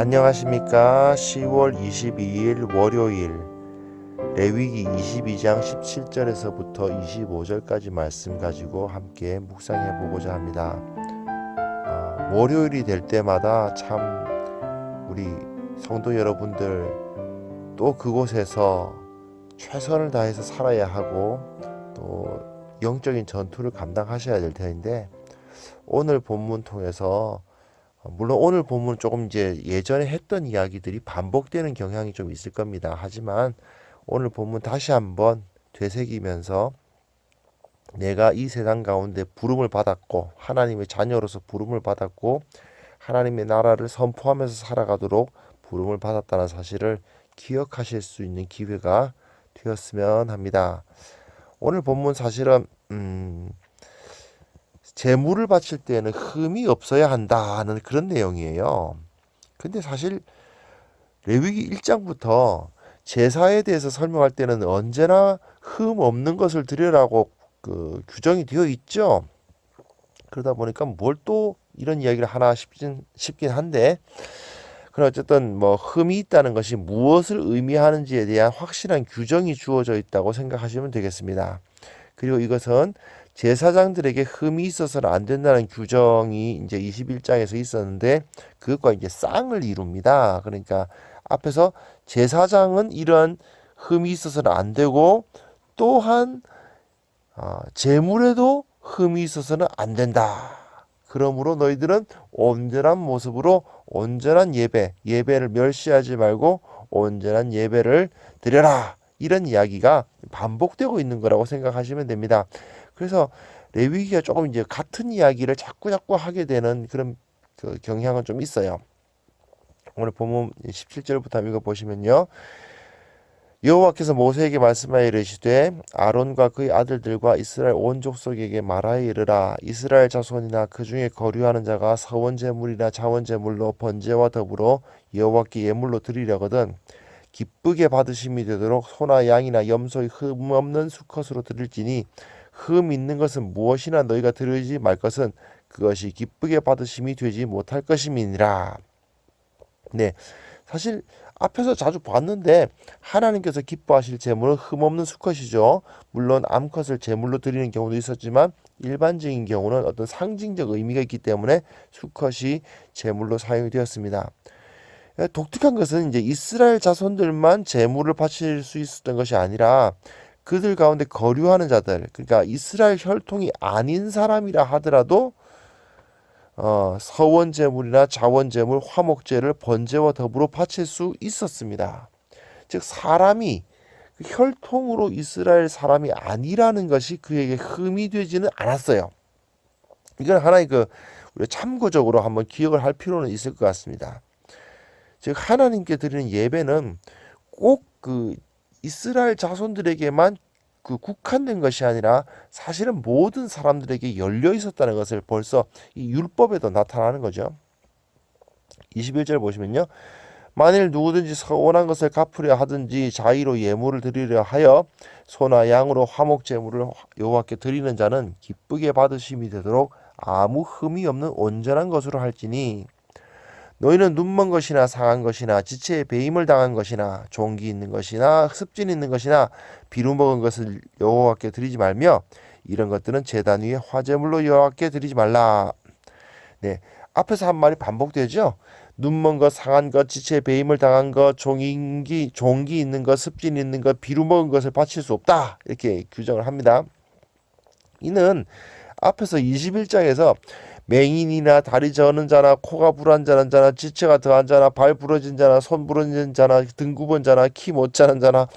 안녕하십니까. 10월 22일 월요일 레위기 22장 17절에서부터 25절까지 말씀 가지고 함께 묵상해 보고자 합니다. 월요일이 될 때마다 참 우리 성도 여러분들 또 그곳에서 최선을 다해서 살아야 하고 또 영적인 전투를 감당하셔야 될 텐데, 오늘 본문 통해서 물론 오늘 본문 조금 이제 예전에 했던 이야기들이 반복되는 경향이 좀 있을 겁니다. 하지만 오늘 본문 다시 한번 되새기면서 내가 이 세상 가운데 부름을 받았고 하나님의 자녀로서 부름을 받았고 하나님의 나라를 선포하면서 살아가도록 부름을 받았다는 사실을 기억하실 수 있는 기회가 되었으면 합니다. 오늘 본문 사실은 제물을 바칠 때는 흠이 없어야 한다는 그런 내용이에요. 근데 사실 레위기 1장부터 제사에 대해서 설명할 때는 언제나 흠 없는 것을 드리라고 규정이 되어 있죠. 그러다 보니까 뭘 또 이런 이야기를 하나 싶긴 한데, 그럼 어쨌든 뭐 흠이 있다는 것이 무엇을 의미하는지에 대한 확실한 규정이 주어져 있다고 생각하시면 되겠습니다. 그리고 이것은 제사장들에게 흠이 있어서는 안 된다는 규정이 이제 21장에서 있었는데 그것과 이제 쌍을 이룹니다. 그러니까 앞에서 제사장은 이런 흠이 있어서는 안 되고, 또한 제물에도 흠이 있어서는 안 된다. 그러므로 너희들은 온전한 모습으로 온전한 예배를 멸시하지 말고 온전한 예배를 드려라. 이런 이야기가 반복되고 있는 거라고 생각하시면 됩니다. 그래서 레위기가 조금 이제 같은 이야기를 자꾸 하게 되는 그런 경향은 좀 있어요. 오늘 본문 17절부터 한번 읽어보시면요. 여호와께서 모세에게 말씀하여 이르시되 아론과 그의 아들들과 이스라엘 온 족속에게 말하여 이르라. 이스라엘 자손이나 그 중에 거류하는 자가 서원제물이나 자원제물로 번제와 더불어 여호와께 예물로 드리려거든 기쁘게 받으심이 되도록 소나 양이나 염소의 흠 없는 수컷으로 드릴지니 흠 있는 것은 무엇이나 너희가 드리지 말 것은 그것이 기쁘게 받으심이 되지 못할 것임이니라. 네, 사실 앞에서 자주 봤는데 하나님께서 기뻐하실 제물은 흠없는 수컷이죠. 물론 암컷을 제물로 드리는 경우도 있었지만 일반적인 경우는 어떤 상징적 의미가 있기 때문에 수컷이 제물로 사용이 되었습니다. 독특한 것은 이제 이스라엘 자손들만 제물을 바칠 수 있었던 것이 아니라 그들 가운데 거류하는 자들, 그러니까 이스라엘 혈통이 아닌 사람이라 하더라도 서원제물이나 자원제물, 화목제를 번제와 더불어 바칠 수 있었습니다. 즉 사람이 혈통으로 이스라엘 사람이 아니라는 것이 그에게 흠이 되지는 않았어요. 이건 하나의 우리가 참고적으로 한번 기억을 할 필요는 있을 것 같습니다. 즉 하나님께 드리는 예배는 꼭 이스라엘 자손들에게만 국한된 것이 아니라 사실은 모든 사람들에게 열려 있었다는 것을 벌써 이 율법에도 나타나는 거죠. 21절 보시면요. 만일 누구든지 서원한 것을 갚으려 하든지 자의로 예물을 드리려 하여 소나 양으로 화목 제물을 여호와께 드리는 자는 기쁘게 받으심이 되도록 아무 흠이 없는 온전한 것으로 할지니 너희는 눈먼 것이나 상한 것이나 지체에 배임을 당한 것이나 종기 있는 것이나 습진 있는 것이나 비루 먹은 것을 여호와께 드리지 말며 이런 것들은 제단 위에 화제물로 여호와께 드리지 말라. 네, 앞에서 한 말이 반복되죠. 눈먼 것, 상한 것, 지체에 배임을 당한 것, 종기 있는 것, 습진 있는 것, 비루 먹은 것을 바칠 수 없다. 이렇게 규정을 합니다. 이는 앞에서 21장에서 맹인이나 다리 저는 자나 코가 불안자는 자나 지체가 더한 자나 발 부러진 자나 손 부러진 자나 등 굽은 자나 키 못 자는 자나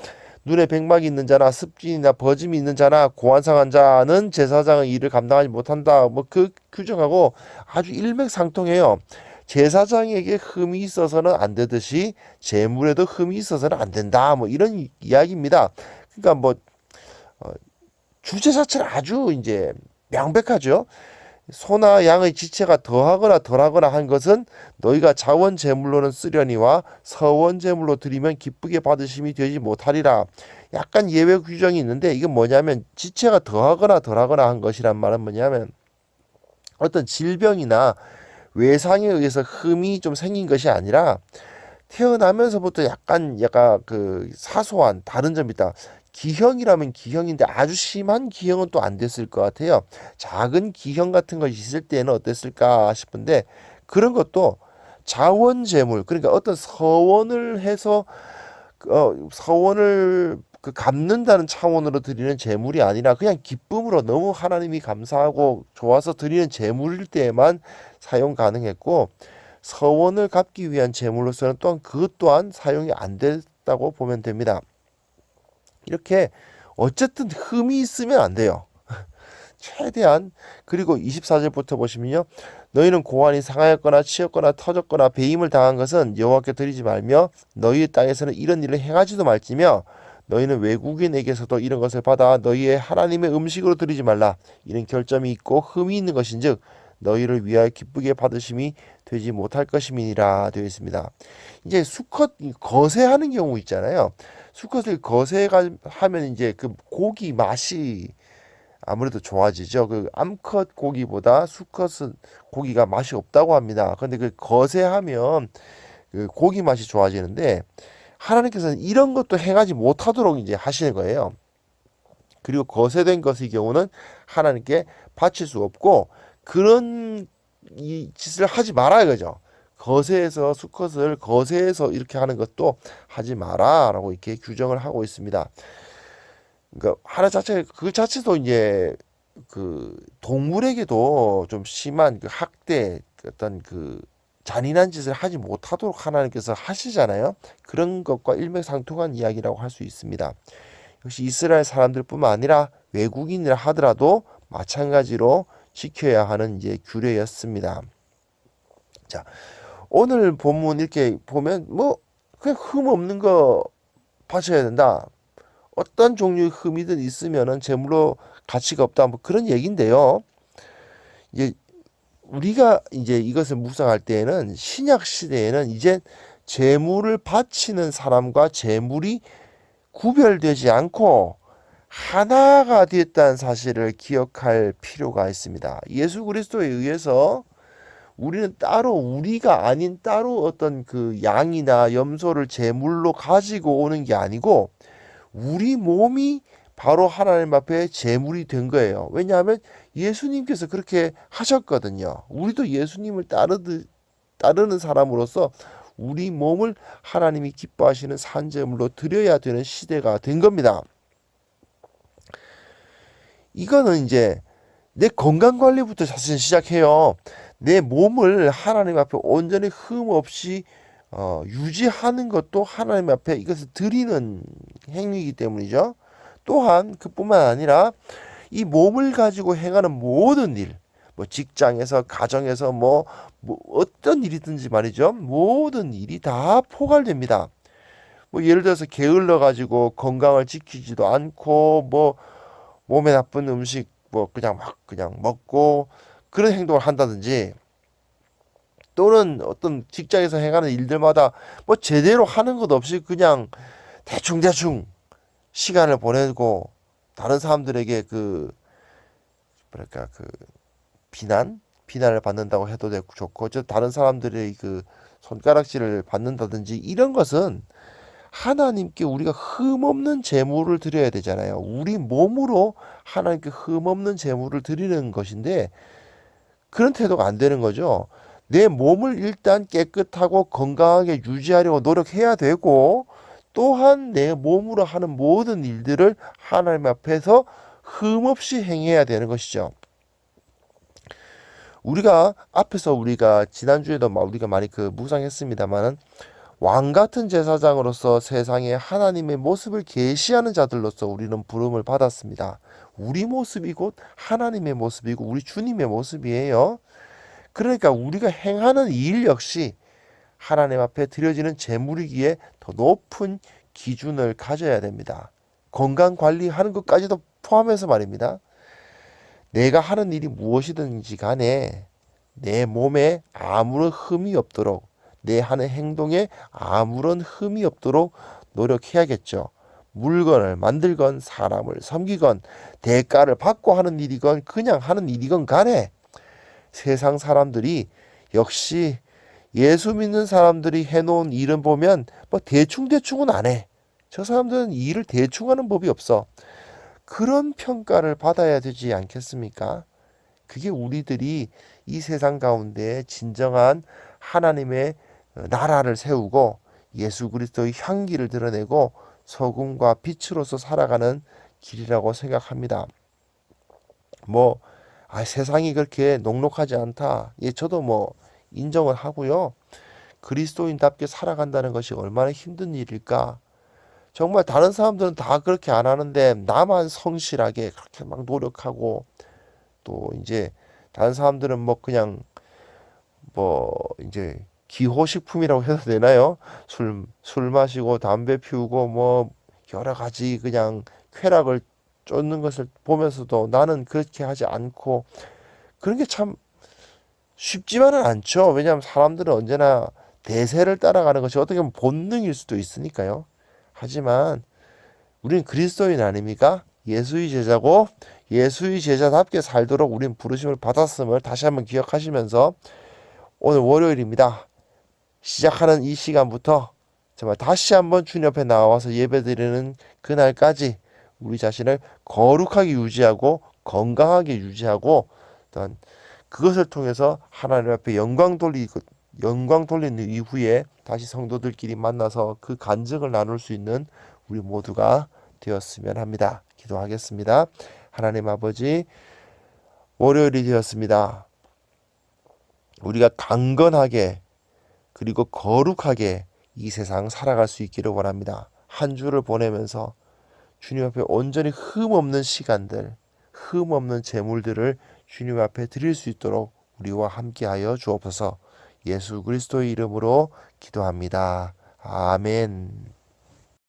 눈에 백막이 있는 자나 습진이나 버짐이 있는 자나 고환상한 자는 제사장의 일을 감당하지 못한다. 그 규정하고 아주 일맥상통해요. 제사장에게 흠이 있어서는 안 되듯이 제물에도 흠이 있어서는 안 된다. 이런 이야기입니다. 그러니까 주제 자체는 아주 이제 명백하죠. 소나 양의 지체가 더하거나 덜하거나 한 것은 너희가 자원 제물로는 쓰려니와 서원 제물로 드리면 기쁘게 받으심이 되지 못하리라. 약간 예외 규정이 있는데 이게 뭐냐면 지체가 더하거나 덜하거나 한 것이란 말은 뭐냐면 어떤 질병이나 외상에 의해서 흠이 좀 생긴 것이 아니라 태어나면서부터 약간 그 사소한 다른 점이 있다. 기형이라면 기형인데 아주 심한 기형은 또 안 됐을 것 같아요. 작은 기형 같은 것이 있을 때는 어땠을까 싶은데 그런 것도 자원제물, 그러니까 어떤 서원을 해서 서원을 갚는다는 차원으로 드리는 제물이 아니라 그냥 기쁨으로 너무 하나님이 감사하고 좋아서 드리는 제물일 때에만 사용 가능했고, 서원을 갚기 위한 제물로서는 또한 그것 또한 사용이 안 됐다고 보면 됩니다. 이렇게 어쨌든 흠이 있으면 안 돼요. 최대한. 그리고 24절부터 보시면요, 너희는 고환이 상하였거나 치였거나 터졌거나 배임을 당한 것은 여호와께 드리지 말며 너희의 땅에서는 이런 일을 행하지도 말지며 너희는 외국인에게서도 이런 것을 받아 너희의 하나님의 음식으로 드리지 말라. 이런 결점이 있고 흠이 있는 것인즉 너희를 위하여 기쁘게 받으심이 되지 못할 것임이니라 되어 있습니다. 이제 수컷 거세하는 경우 있잖아요. 수컷을 거세하면 이제 그 고기 맛이 아무래도 좋아지죠. 그 암컷 고기보다 수컷은 고기가 맛이 없다고 합니다. 그런데 그 거세하면 그 고기 맛이 좋아지는데 하나님께서는 이런 것도 행하지 못하도록 이제 하시는 거예요. 그리고 거세된 것의 경우는 하나님께 바칠 수 없고 그런 이 짓을 하지 마라 이거죠. 거세해서 수컷을 거세해서 이렇게 하는 것도 하지 마라라고 이렇게 규정을 하고 있습니다. 그러니까 하나 자체 그 자체도 이제 그 동물에게도 좀 심한 그 학대, 어떤 그 잔인한 짓을 하지 못하도록 하나님께서 하시잖아요. 그런 것과 일맥상통한 이야기라고 할 수 있습니다. 역시 이스라엘 사람들뿐만 아니라 외국인이라 하더라도 마찬가지로 지켜야 하는 이제 규례였습니다. 자, 오늘 본문 이렇게 보면 뭐 그냥 흠 없는 거 바쳐야 된다. 어떤 종류의 흠이든 있으면은 제물로 가치가 없다. 뭐 그런 얘기인데요. 이제 우리가 이제 이것을 묵상할 때에는 신약 시대에는 이제 제물을 바치는 사람과 제물이 구별되지 않고 하나가 되었다는 사실을 기억할 필요가 있습니다. 예수 그리스도에 의해서 우리는 따로 우리가 아닌 따로 어떤 그 양이나 염소를 제물로 가지고 오는 게 아니고 우리 몸이 바로 하나님 앞에 제물이 된 거예요. 왜냐하면 예수님께서 그렇게 하셨거든요. 우리도 예수님을 따르는 사람으로서 우리 몸을 하나님이 기뻐하시는 산제물로 드려야 되는 시대가 된 겁니다. 이거는 이제 내 건강관리부터 사실 시작해요. 내 몸을 하나님 앞에 온전히 흠 없이 유지하는 것도 하나님 앞에 이것을 드리는 행위이기 때문이죠. 또한 그뿐만 아니라 이 몸을 가지고 행하는 모든 일, 뭐 직장에서 가정에서 뭐 어떤 일이든지 말이죠. 모든 일이 다 포괄됩니다. 뭐 예를 들어서 게을러 가지고 건강을 지키지도 않고 뭐 몸에 나쁜 음식 뭐 그냥 먹고 그런 행동을 한다든지, 또는 어떤 직장에서 행하는 일들마다 뭐 제대로 하는 것 없이 그냥 대충 시간을 보내고 다른 사람들에게 그 뭐랄까 그 비난을 받는다고 해도 되고 좋고, 저 다른 사람들의 그 손가락질을 받는다든지 이런 것은 하나님께 우리가 흠없는 제물을 드려야 되잖아요. 우리 몸으로 하나님께 흠없는 제물을 드리는 것인데 그런 태도가 안 되는 거죠. 내 몸을 일단 깨끗하고 건강하게 유지하려고 노력해야 되고, 또한 내 몸으로 하는 모든 일들을 하나님 앞에서 흠없이 행해야 되는 것이죠. 우리가 지난주에도 우리가 많이 묵상했습니다만은, 왕 같은 제사장으로서 세상에 하나님의 모습을 계시하는 자들로서 우리는 부름을 받았습니다. 우리 모습이 곧 하나님의 모습이고 우리 주님의 모습이에요. 그러니까 우리가 행하는 일 역시 하나님 앞에 드려지는 제물이기에 더 높은 기준을 가져야 됩니다. 건강 관리하는 것까지도 포함해서 말입니다. 내가 하는 일이 무엇이든지 간에 내 몸에 아무런 흠이 없도록, 내 하는 행동에 아무런 흠이 없도록 노력해야겠죠. 물건을 만들건 사람을 섬기건 대가를 받고 하는 일이건 그냥 하는 일이건 간에 세상 사람들이 역시 예수 믿는 사람들이 해놓은 일은 보면 뭐 대충대충은 안 해. 저 사람들은 이 일을 대충 하는 법이 없어. 그런 평가를 받아야 되지 않겠습니까? 그게 우리들이 이 세상 가운데 진정한 하나님의 나라를 세우고 예수 그리스도의 향기를 드러내고 소금과 빛으로서 살아가는 길이라고 생각합니다. 세상이 그렇게 녹록하지 않다. 예, 저도 인정을 하고요. 그리스도인답게 살아간다는 것이 얼마나 힘든 일일까? 정말 다른 사람들은 다 그렇게 안 하는데 나만 성실하게 그렇게 막 노력하고 또 이제 다른 사람들은 그냥 이제 기호식품이라고 해도 되나요? 술 마시고 담배 피우고 여러 가지 그냥 쾌락을 쫓는 것을 보면서도 나는 그렇게 하지 않고 그런 게 참 쉽지만은 않죠. 왜냐하면 사람들은 언제나 대세를 따라가는 것이 어떻게 보면 본능일 수도 있으니까요. 하지만 우리는 그리스도인 아닙니까? 예수의 제자고 예수의 제자답게 살도록 우리는 부르심을 받았음을 다시 한번 기억하시면서 오늘 월요일입니다. 시작하는 이 시간부터 정말 다시 한번 주님 앞에 나와서 예배드리는 그날까지 우리 자신을 거룩하게 유지하고 건강하게 유지하고 또한 그것을 통해서 하나님 앞에 영광 돌린 이후에 다시 성도들끼리 만나서 그 간증을 나눌 수 있는 우리 모두가 되었으면 합니다. 기도하겠습니다. 하나님 아버지, 월요일이 되었습니다. 우리가 강건하게 그리고 거룩하게 이 세상 살아갈 수 있기를 원합니다. 한 주를 보내면서 주님 앞에 온전히 흠없는 시간들, 흠없는 재물들을 주님 앞에 드릴 수 있도록 우리와 함께하여 주옵소서. 예수 그리스도의 이름으로 기도합니다. 아멘.